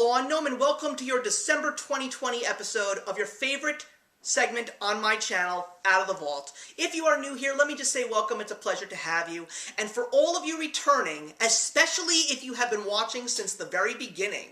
Hello, I'm Gnome, and welcome to your December 2020 episode of your favorite segment on my channel, Out of the Vault. If you are new here, let me just say welcome. It's a pleasure to have you. And for all of you returning, especially if you have been watching since the very beginning,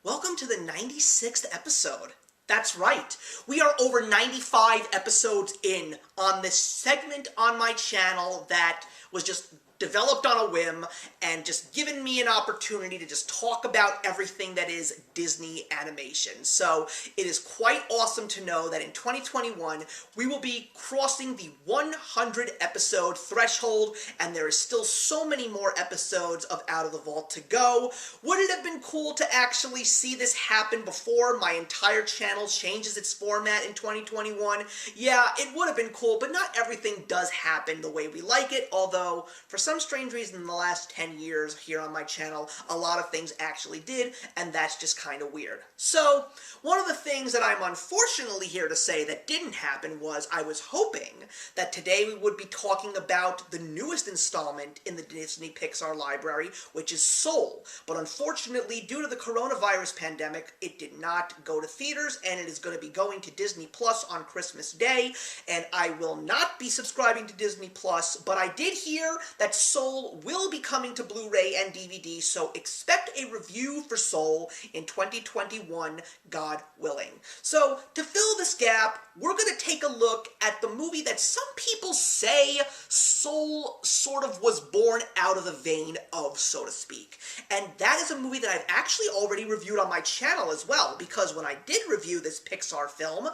welcome to the 96th episode. That's right. We are over 95 episodes in on this segment on my channel that was just developed on a whim and just given me an opportunity to just talk about everything that is Disney animation. So it is quite awesome to know that in 2021 we will be crossing the 100 episode threshold, and there is still so many more episodes of Out of the Vault to go. Would it have been cool to actually see this happen before my entire channel changes its format in 2021? Yeah, it would have been cool, but not everything does happen the way we like it, although for some strange reason in the last 10 years here on my channel, a lot of things actually did, and that's just kind of weird. So, one of the things that I'm unfortunately here to say that didn't happen was I was hoping that today we would be talking about the newest installment in the Disney Pixar library, which is Soul. But unfortunately, due to the coronavirus pandemic, it did not go to theaters, and it is going to be going to Disney Plus on Christmas Day, and I will not be subscribing to Disney Plus, but I did hear that Soul will be coming to Blu-ray and DVD, so expect a review for Soul in 2021, God willing. So, to fill this gap, we're going to take a look at the movie that some people say Soul sort of was born out of the vein of, so to speak. And that is a movie that I've actually already reviewed on my channel as well, because when I did review this Pixar film,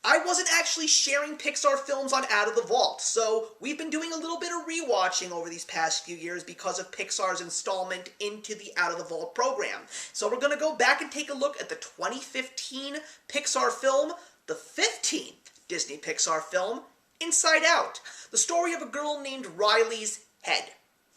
I wasn't actually sharing Pixar films on Out of the Vault, so we've been doing a little bit of rewatching over these past few years because of Pixar's installment into the Out of the Vault program. So we're going to go back and take a look at the 2015 Pixar film, the 15th Disney Pixar film, Inside Out, the story of a girl named Riley's head.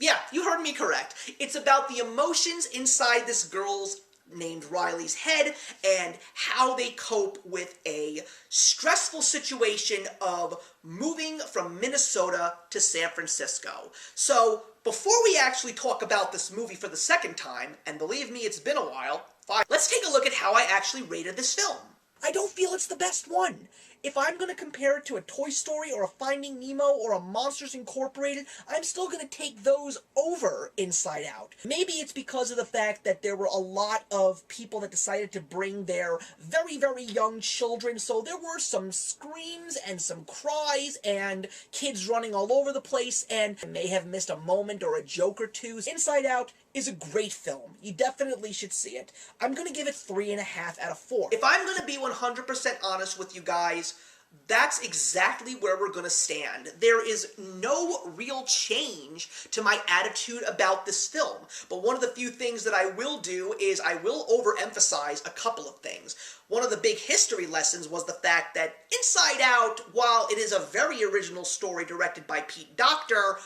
Yeah, you heard me correct. It's about the emotions inside this girl's named Riley's head and how they cope with a stressful situation of moving from Minnesota to San Francisco. So, before we actually talk about this movie for the second time, and believe me, it's been a while, let's take a look at how I actually rated this film. I don't feel it's the best one. If I'm going to compare it to a Toy Story or a Finding Nemo or a Monsters Incorporated, I'm still going to take those over Inside Out. Maybe it's because of the fact that there were a lot of people that decided to bring their very, very young children, so there were some screams and some cries and kids running all over the place, and I may have missed a moment or a joke or two. Inside Out is a great film. You definitely should see it. I'm going to give it 3.5 out of 4. If I'm going to be 100% honest with you guys, that's exactly where we're going to stand. There is no real change to my attitude about this film, but one of the few things that I will do is I will overemphasize a couple of things. One of the big history lessons was the fact that Inside Out, while it is a very original story directed by Pete Docter,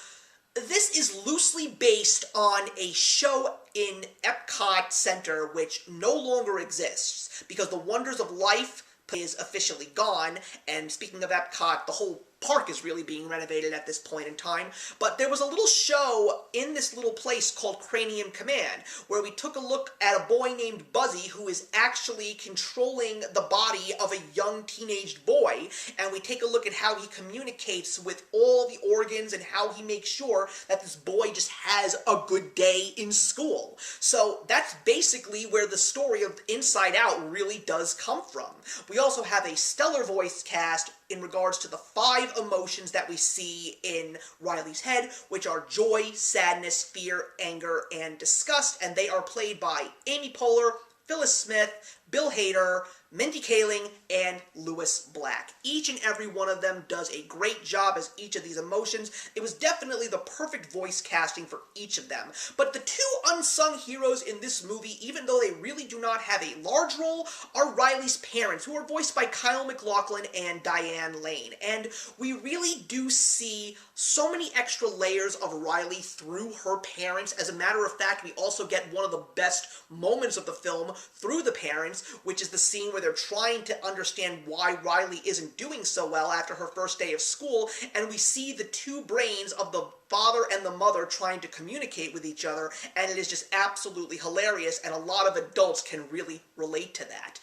this is loosely based on a show in Epcot Center which no longer exists because the Wonders of Life is officially gone, and speaking of Epcot, the whole park is really being renovated at this point in time, but there was a little show in this little place called Cranium Command, where we took a look at a boy named Buzzy who is actually controlling the body of a young teenaged boy, and we take a look at how he communicates with all the organs and how he makes sure that this boy just has a good day in school. So that's basically where the story of Inside Out really does come from. We also have a stellar voice cast in regards to the 5 emotions that we see in Riley's head, which are joy, sadness, fear, anger, and disgust, and they are played by Amy Poehler, Phyllis Smith, Bill Hader, Mindy Kaling, and Lewis Black. Each and every one of them does a great job as each of these emotions. It was definitely the perfect voice casting for each of them. But the 2 unsung heroes in this movie, even though they really do not have a large role, are Riley's parents, who are voiced by Kyle MacLachlan and Diane Lane. And we really do see so many extra layers of Riley through her parents. As a matter of fact, we also get one of the best moments of the film through the parents, which is the scene where they're trying to understand why Riley isn't doing so well after her first day of school, and we see the two brains of the father and the mother trying to communicate with each other, and it is just absolutely hilarious, and a lot of adults can really relate to that.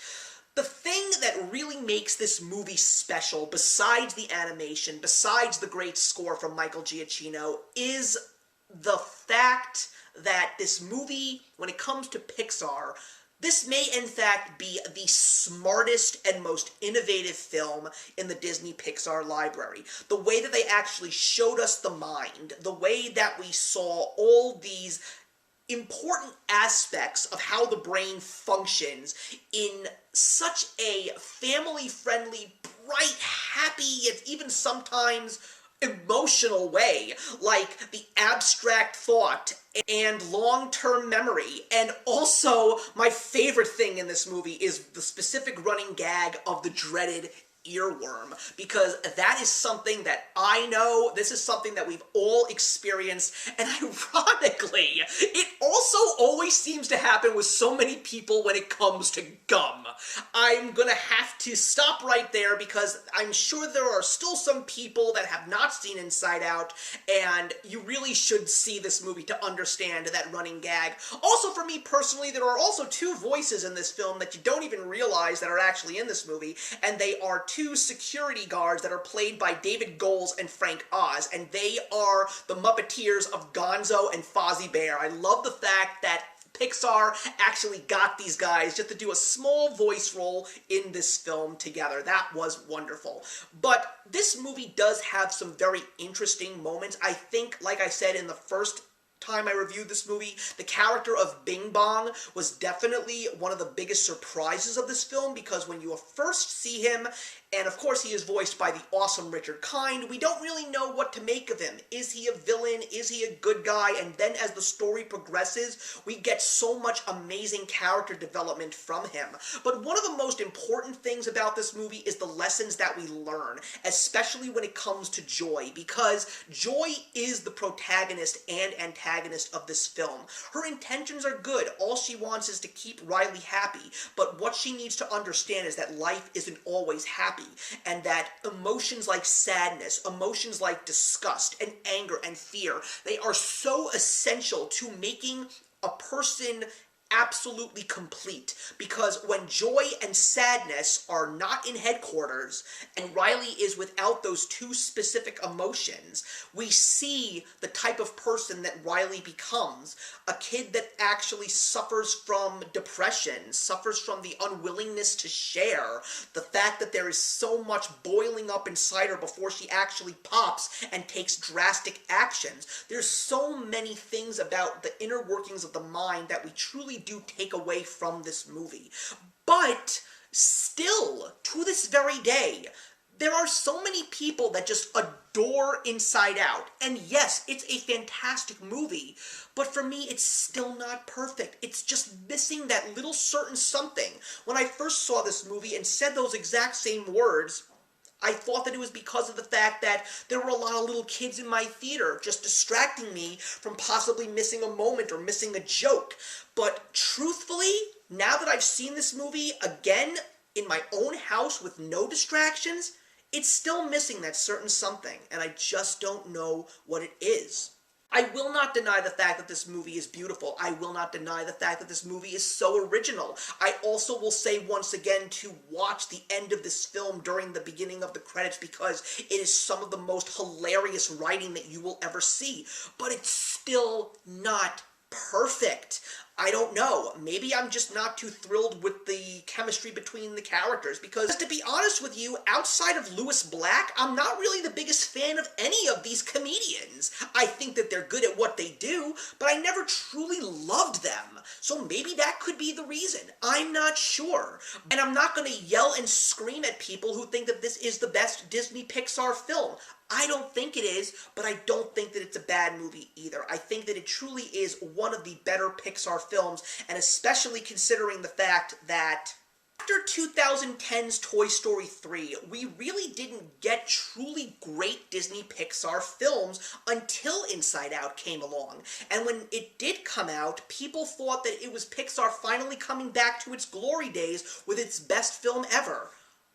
The thing that really makes this movie special, besides the animation, besides the great score from Michael Giacchino, is the fact that this movie, when it comes to Pixar, this may in fact be the smartest and most innovative film in the Disney Pixar library. The way that they actually showed us the mind, the way that we saw all these important aspects of how the brain functions in such a family-friendly, bright, happy, yet even sometimes emotional way, like the abstract thought and long-term memory. And also, my favorite thing in this movie is the specific running gag of the dreaded earworm, because that is something that I know, this is something that we've all experienced, and ironically, it also always seems to happen with so many people when it comes to gum. I'm gonna have to stop right there because I'm sure there are still some people that have not seen Inside Out, and you really should see this movie to understand that running gag. Also, for me personally, there are also two voices in this film that you don't even realize that are actually in this movie, and they are two security guards that are played by David Goles and Frank Oz, and they are the Muppeteers of Gonzo and Fozzie Bear. I love the fact that Pixar actually got these guys just to do a small voice role in this film together. That was wonderful. But this movie does have some very interesting moments. I think, like I said in the first time I reviewed this movie, the character of Bing Bong was definitely one of the biggest surprises of this film, because when you first see him, and of course he is voiced by the awesome Richard Kind, we don't really know what to make of him. Is he a villain? Is he a good guy? And then as the story progresses, we get so much amazing character development from him. But one of the most important things about this movie is the lessons that we learn, especially when it comes to Joy, because Joy is the protagonist and antagonist of this film. Her intentions are good. All she wants is to keep Riley happy, but what she needs to understand is that life isn't always happy, and that emotions like sadness, emotions like disgust and anger and fear, they are so essential to making a person absolutely complete, because when joy and sadness are not in headquarters and Riley is without those two specific emotions, we see the type of person that Riley becomes, a kid that actually suffers from depression, suffers from the unwillingness to share, the fact that there is so much boiling up inside her before she actually pops and takes drastic actions. There's so many things about the inner workings of the mind that we truly do take away from this movie. But still, to this very day, there are so many people that just adore Inside Out. And yes, it's a fantastic movie, but for me, it's still not perfect. It's just missing that little certain something. When I first saw this movie and said those exact same words, I thought that it was because of the fact that there were a lot of little kids in my theater just distracting me from possibly missing a moment or missing a joke. But truthfully, now that I've seen this movie again in my own house with no distractions, it's still missing that certain something, and I just don't know what it is. I will not deny the fact that this movie is beautiful. I will not deny the fact that this movie is so original. I also will say once again to watch the end of this film during the beginning of the credits, because it is some of the most hilarious writing that you will ever see. But it's still not perfect. I don't know. Maybe I'm just not too thrilled with the chemistry between the characters, because to be honest with you, outside of Lewis Black, I'm not really the biggest fan of any of these comedians. I think that they're good at what they do, but I never truly loved them. So maybe that could be the reason. I'm not sure. And I'm not going to yell and scream at people who think that this is the best Disney Pixar film. I don't think it is, but I don't think that it's a bad movie either. I think that it truly is one of the better Pixar films, and especially considering the fact that After 2010's Toy Story 3, we really didn't get truly great Disney Pixar films until Inside Out came along. And when it did come out, people thought that it was Pixar finally coming back to its glory days with its best film ever.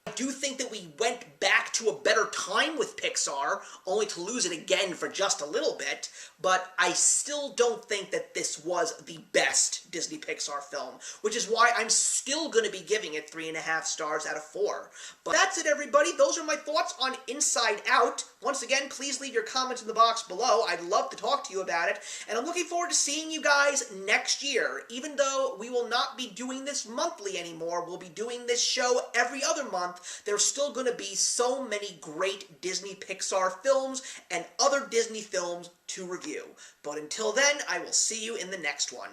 I do think that we went back to a better time with Pixar, only to lose it again for just a little bit, but I still don't think that this was the best Disney Pixar film, which is why I'm still going to be giving it 3.5 stars out of 4. But that's it, everybody. Those are my thoughts on Inside Out. Once again, please leave your comments in the box below. I'd love to talk to you about it, and I'm looking forward to seeing you guys next year. Even though we will not be doing this monthly anymore, we'll be doing this show every other month. There's still going to be so many great Disney Pixar films and other Disney films to review. But until then, I will see you in the next one.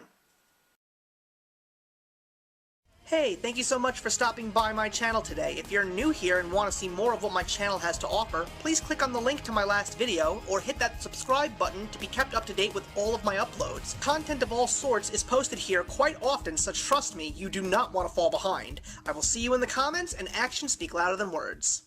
Hey, thank you so much for stopping by my channel today. If you're new here and want to see more of what my channel has to offer, please click on the link to my last video, or hit that subscribe button to be kept up to date with all of my uploads. Content of all sorts is posted here quite often, so trust me, you do not want to fall behind. I will see you in the comments, and actions speak louder than words.